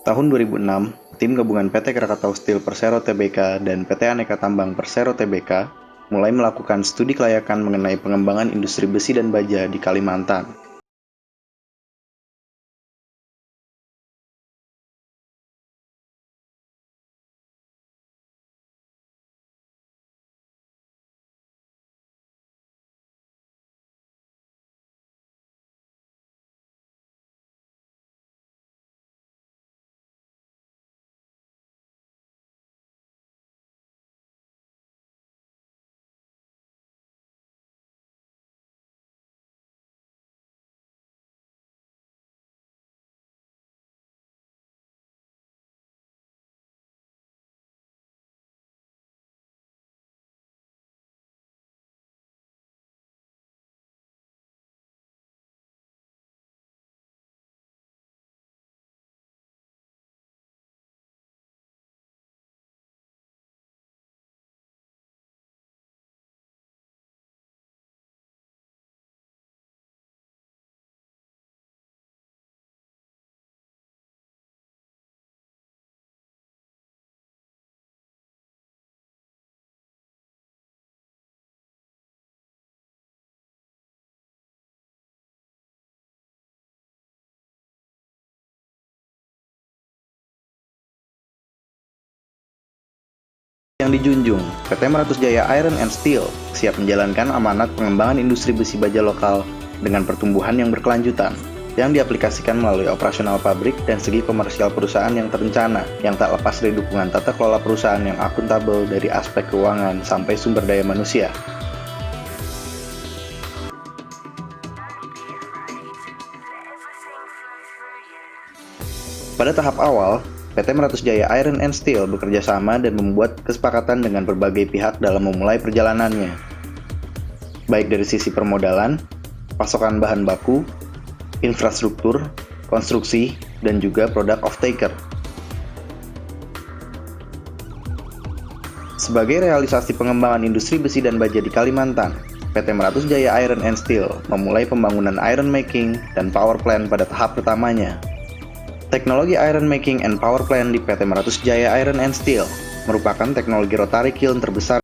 Tahun 2006, tim gabungan PT Krakatau Steel Persero Tbk dan PT Aneka Tambang Persero Tbk mulai melakukan studi kelayakan mengenai pengembangan industri besi dan baja di Kalimantan. Yang dijunjung, PT Meratus Jaya Iron and Steel siap menjalankan amanat pengembangan industri besi baja lokal dengan pertumbuhan yang berkelanjutan, yang diaplikasikan melalui operasional pabrik dan segi komersial perusahaan yang terencana, yang tak lepas dari dukungan tata kelola perusahaan yang akuntabel dari aspek keuangan sampai sumber daya manusia. Pada tahap awal, PT Meratus Jaya Iron and Steel bekerja sama dan membuat kesepakatan dengan berbagai pihak dalam memulai perjalanannya, baik dari sisi permodalan, pasokan bahan baku, infrastruktur, konstruksi, dan juga produk off-taker. Sebagai realisasi pengembangan industri besi dan baja di Kalimantan, PT Meratus Jaya Iron and Steel memulai pembangunan iron making dan power plant pada tahap pertamanya. Teknologi iron making and power plant di PT Meratus Jaya Iron and Steel merupakan teknologi rotary kiln terbesar